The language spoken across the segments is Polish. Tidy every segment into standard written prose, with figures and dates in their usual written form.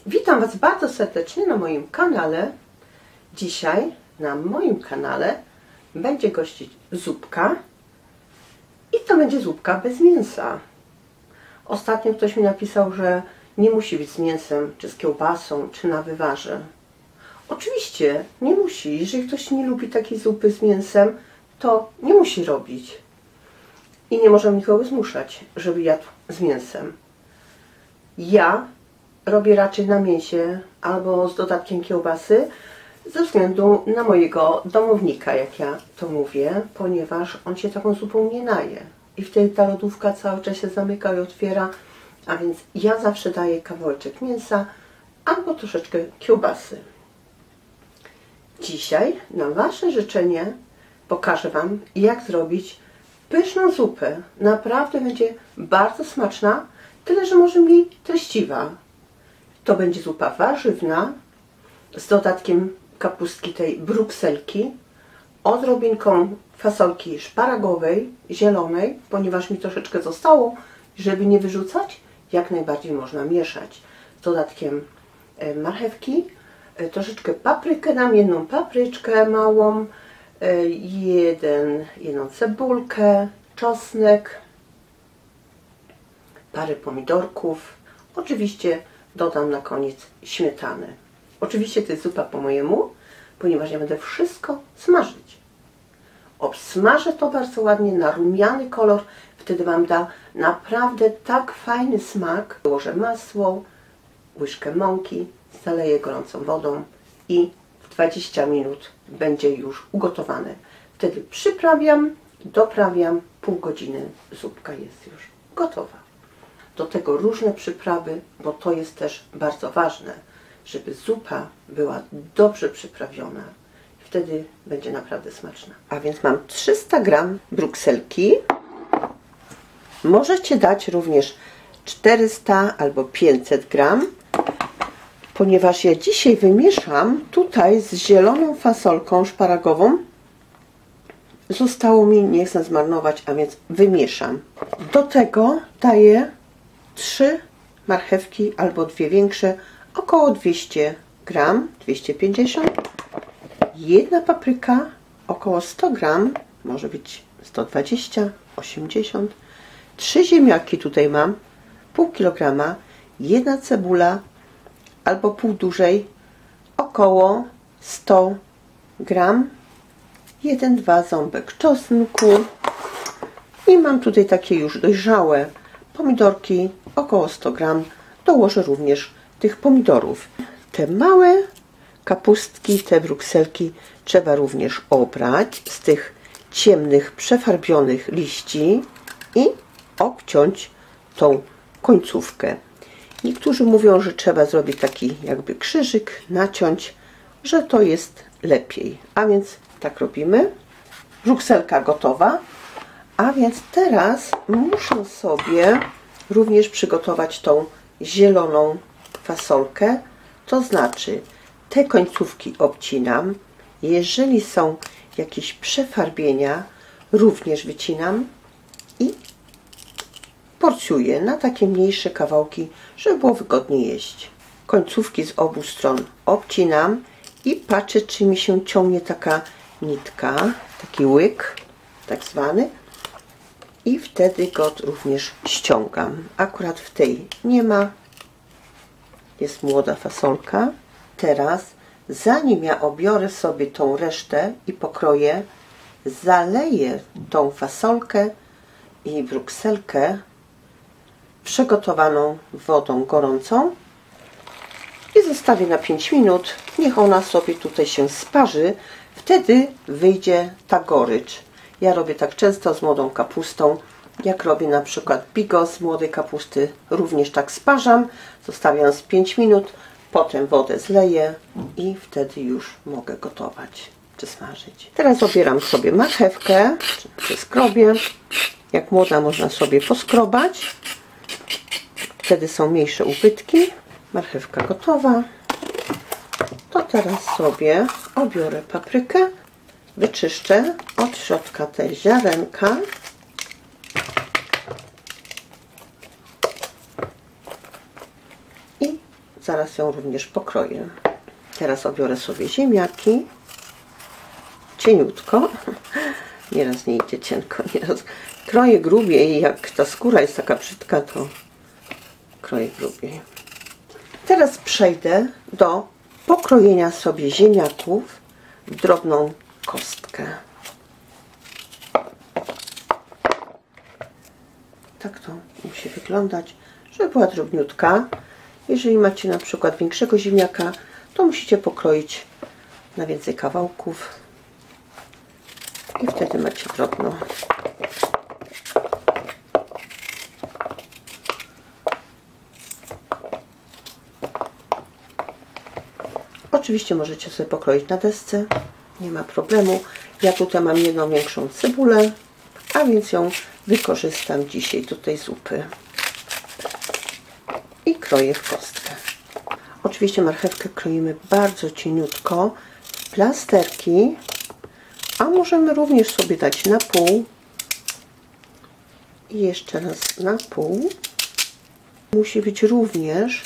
Witam Was bardzo serdecznie na moim kanale. Dzisiaj na moim kanale będzie gościć zupka i to będzie zupka bez mięsa. Ostatnio ktoś mi napisał, że nie musi być z mięsem, czy z kiełbasą, czy na wywarze. Oczywiście nie musi. Jeżeli ktoś nie lubi takiej zupy z mięsem, to nie musi robić. I nie możemy nikogo zmuszać, żeby jadł z mięsem. Ja robię raczej na mięsie albo z dodatkiem kiełbasy ze względu na mojego domownika, jak ja to mówię, ponieważ on się taką zupą nie naje. I wtedy ta lodówka cały czas się zamyka i otwiera, a więc ja zawsze daję kawałeczek mięsa albo troszeczkę kiełbasy. Dzisiaj na Wasze życzenie pokażę Wam, jak zrobić pyszną zupę. Naprawdę będzie bardzo smaczna, tyle że może mniej treściwa. To będzie zupa warzywna z dodatkiem kapustki tej brukselki, odrobinką fasolki szparagowej, zielonej, ponieważ mi troszeczkę zostało, żeby nie wyrzucać, jak najbardziej można mieszać. Z dodatkiem marchewki, troszeczkę paprykę, dam jedną papryczkę małą, jedną cebulkę, czosnek, parę pomidorków. Oczywiście dodam na koniec śmietanę. Oczywiście to jest zupa po mojemu, ponieważ ja będę wszystko smażyć. Obsmażę to bardzo ładnie na rumiany kolor, wtedy Wam da naprawdę tak fajny smak. Dołożę masło, łyżkę mąki, zaleję gorącą wodą i w 20 minut będzie już ugotowane. Wtedy przyprawiam, doprawiam, pół godziny zupka jest już gotowa. Do tego różne przyprawy, bo to jest też bardzo ważne, żeby zupa była dobrze przyprawiona. Wtedy będzie naprawdę smaczna. A więc mam 300 g brukselki. Możecie dać również 400 albo 500 g, ponieważ ja dzisiaj wymieszam tutaj z zieloną fasolką szparagową. Zostało mi, nie chcę zmarnować, a więc wymieszam. Do tego daję 3 marchewki albo 2 większe, około 200 g, 250, jedna papryka, około 100 g, może być 120, 80, 3 ziemniaki tutaj mam, pół kilograma, jedna cebula albo pół dużej, około 100 g, 1-2 ząbek czosnku i mam tutaj takie już dojrzałe pomidorki, około 100 g. Dołożę również tych pomidorów. Te małe kapustki, te brukselki trzeba również obrać z tych ciemnych, przefarbionych liści i obciąć tą końcówkę. Niektórzy mówią, że trzeba zrobić taki jakby krzyżyk, naciąć, że to jest lepiej. A więc tak robimy. Brukselka gotowa. A więc teraz muszę sobie również przygotować tą zieloną fasolkę. To znaczy te końcówki obcinam. Jeżeli są jakieś przefarbienia, również wycinam i porcjuję na takie mniejsze kawałki, żeby było wygodnie jeść. Końcówki z obu stron obcinam i patrzę, czy mi się ciągnie taka nitka, taki łyk tak zwany. I wtedy go również ściągam. Akurat w tej nie ma. Jest młoda fasolka. Teraz, zanim ja obiorę sobie tą resztę i pokroję, zaleję tą fasolkę i brukselkę przygotowaną wodą gorącą i zostawię na 5 minut. Niech ona sobie tutaj się sparzy. Wtedy wyjdzie ta gorycz. Ja robię tak często z młodą kapustą. Jak robię na przykład bigos z młodej kapusty, również tak sparzam. Zostawiam z 5 minut, potem wodę zleję i wtedy już mogę gotować czy smażyć. Teraz obieram sobie marchewkę, czy skrobię. Jak młoda można sobie poskrobać. Wtedy są mniejsze ubytki. Marchewka gotowa. To teraz sobie obiorę paprykę. Wyczyszczę od środka te ziarenka i zaraz ją również pokroję. Teraz obiorę sobie ziemniaki. Cieniutko. Nieraz nie idzie cienko, nieraz kroję grubiej. Jak ta skóra jest taka brzydka, to kroję grubiej. Teraz przejdę do pokrojenia sobie ziemniaków w drobną kostkę. Tak to musi wyglądać, żeby była drobniutka. Jeżeli macie na przykład większego ziemniaka, to musicie pokroić na więcej kawałków i wtedy macie drobno. Oczywiście możecie sobie pokroić na desce, nie ma problemu. Ja tutaj mam jedną większą cebulę, a więc ją wykorzystam dzisiaj do tej zupy. I kroję w kostkę. Oczywiście marchewkę kroimy bardzo cieniutko w plasterki, a możemy również sobie dać na pół i jeszcze raz na pół. Musi być również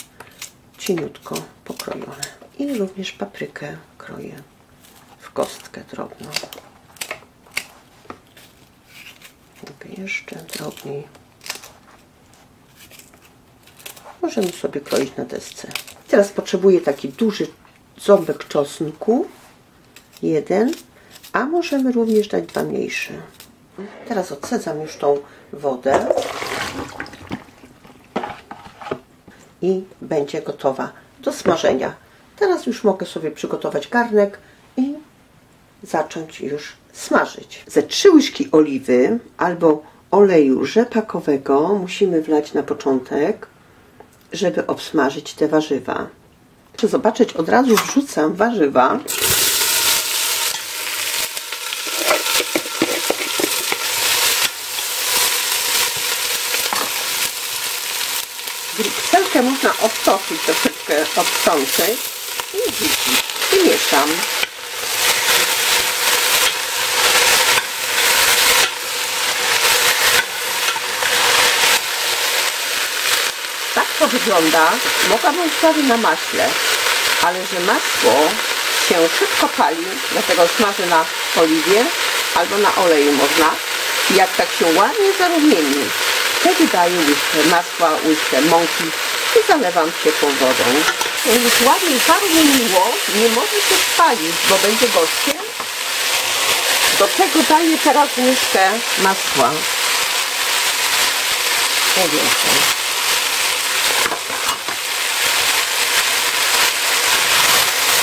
cieniutko pokrojone. I również paprykę kroję w kostkę drobną. Mogę jeszcze drobniej. Możemy sobie kroić na desce. Teraz potrzebuję taki duży ząbek czosnku. Jeden, a możemy również dać dwa mniejsze. Teraz odsadzam już tą wodę i będzie gotowa do smażenia. Teraz już mogę sobie przygotować garnek i zacząć już smażyć. Ze 3 łyżki oliwy albo oleju rzepakowego musimy wlać na początek, żeby obsmażyć te warzywa. Chcę zobaczyć, od razu wrzucam warzywa. Brukselkę można obtoczyć, troszeczkę obsączyć i wrzucić. I mieszam. Tak to wygląda. Mogłabym sprawić na maśle, ale że masło się szybko pali, dlatego smażę na oliwie albo na oleju można. I jak tak się ładnie zarumieni, wtedy daję łyżkę masła, łyżkę mąki i zalewam ciepłą wodą. Jak już ładnie zarumieniło, nie może się spalić, bo będzie gorzkie. Do tego daję teraz łyżkę masła. Nie więcej.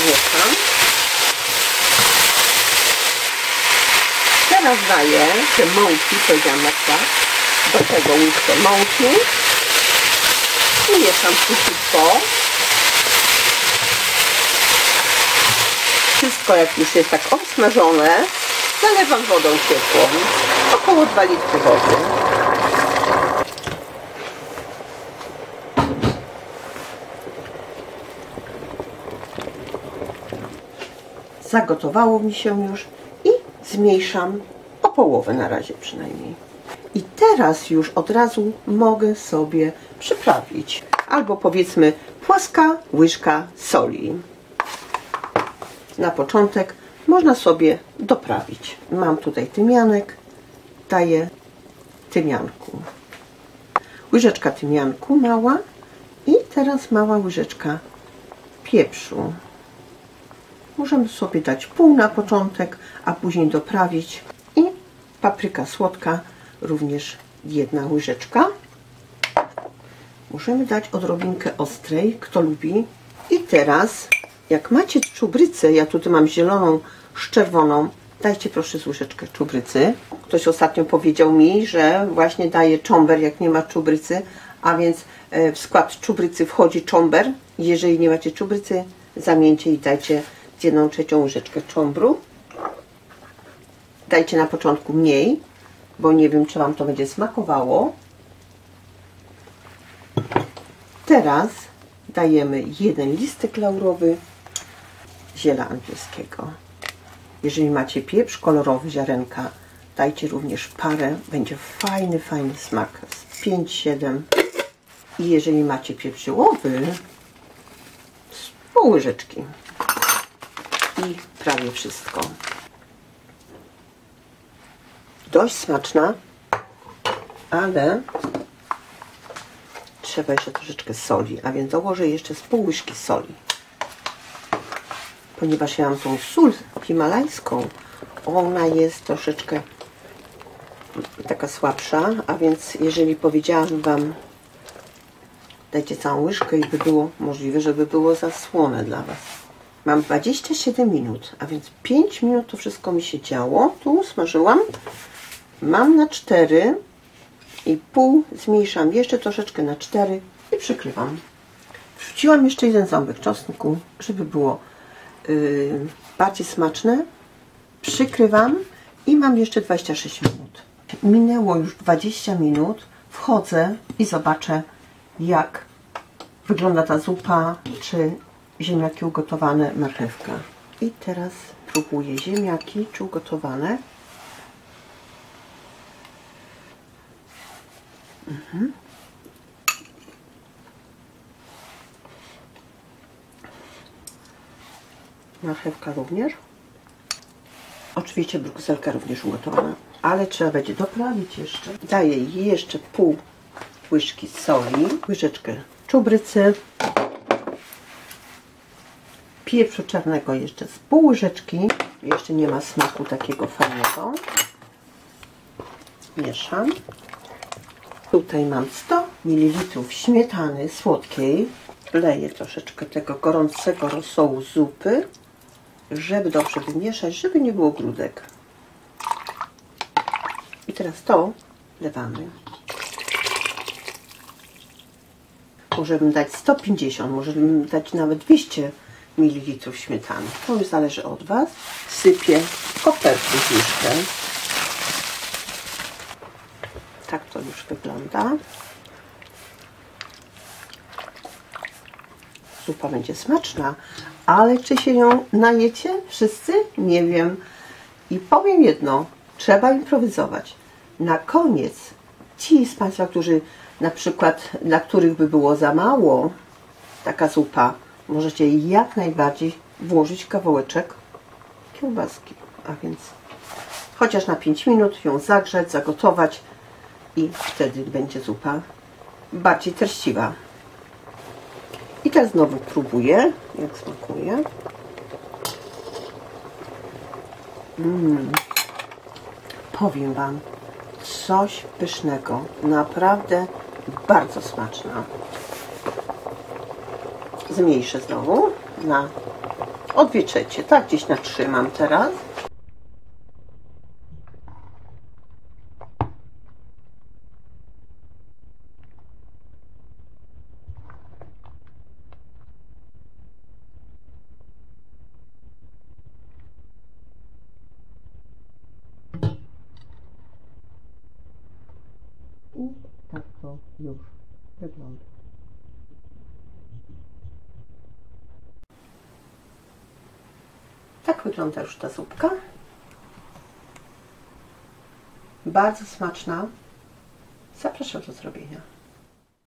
Mieszam. Teraz daję te mąki, powiedziałam na tak. Do tego łyżkę mąki i mieszam wszystko. Wszystko jak już jest tak obsmażone, zalewam wodą ciepłą, około 2 litry wody. Zagotowało mi się już i zmniejszam o połowę na razie przynajmniej. I teraz już od razu mogę sobie przyprawić. Albo powiedzmy płaska łyżka soli. Na początek można sobie doprawić. Mam tutaj tymianek. Daję tymianku. Łyżeczka tymianku mała. I teraz mała łyżeczka pieprzu. Możemy sobie dać pół na początek, a później doprawić. I papryka słodka. Również 1 łyżeczka. Możemy dać odrobinkę ostrej, kto lubi. I teraz, jak macie czubrycę, ja tutaj mam zieloną z czerwoną, dajcie proszę z łyżeczkę czubrycy. Ktoś ostatnio powiedział mi, że właśnie daje czomber, jak nie ma czubrycy, a więc w skład czubrycy wchodzi czomber. Jeżeli nie macie czubrycy, zamieńcie i dajcie 1/3 łyżeczkę czombru. Dajcie na początku mniej, bo nie wiem, czy Wam to będzie smakowało. Teraz dajemy 1 listek laurowy ziela angielskiego. Jeżeli macie pieprz kolorowy, ziarenka, dajcie również parę. Będzie fajny smak. 5-7. I jeżeli macie pieprz ziołowy, pół łyżeczki i prawie wszystko. Dość smaczna, ale trzeba jeszcze troszeczkę soli, a więc dołożę jeszcze z pół łyżki soli. Ponieważ ja mam tą sól himalajską, ona jest troszeczkę taka słabsza, a więc jeżeli powiedziałam Wam, dajcie całą łyżkę i by było możliwe, żeby było za słone dla Was. Mam 27 minut, a więc 5 minut to wszystko mi się działo. Tu smażyłam. Mam na 4,5, zmniejszam jeszcze troszeczkę na 4 i przykrywam. Wrzuciłam jeszcze jeden ząbek czosnku, żeby było bardziej smaczne. Przykrywam i mam jeszcze 26 minut. Minęło już 20 minut. Wchodzę i zobaczę, jak wygląda ta zupa, czy ziemniaki ugotowane, marchewka. I teraz próbuję ziemniaki, czy ugotowane. Marchewka również. Oczywiście brukselka również ugotowana, ale trzeba będzie doprawić jeszcze. Daję jeszcze pół łyżki soli, łyżeczkę czubrycy, pieprzu czarnego jeszcze z pół łyżeczki. Jeszcze nie ma smaku takiego fajnego. Mieszam. Tutaj mam 100 ml śmietany słodkiej. Wleję troszeczkę tego gorącego rosołu z zupy, żeby dobrze wymieszać, żeby nie było grudek. I teraz to wlewamy. Możemy dać 150, możemy dać nawet 200 ml śmietany. To już zależy od Was. Sypię kopertę z łyżkę. Tak to już wygląda. Zupa będzie smaczna, ale czy się ją najecie wszyscy? Nie wiem. I powiem jedno, trzeba improwizować. Na koniec ci z Państwa, którzy na przykład, dla których by było za mało taka zupa, możecie jak najbardziej włożyć kawałeczek kiełbaski. A więc chociaż na 5 minut ją zagrzać, zagotować i wtedy będzie zupa bardziej treściwa. I teraz znowu próbuję, jak smakuje. Powiem Wam, coś pysznego. Naprawdę bardzo smaczna. Zmniejszę znowu na o 2/3, tak? Gdzieś na 3 mam teraz. I tak to już wygląda. Tak wygląda już ta zupka. Bardzo smaczna. Zapraszam do zrobienia.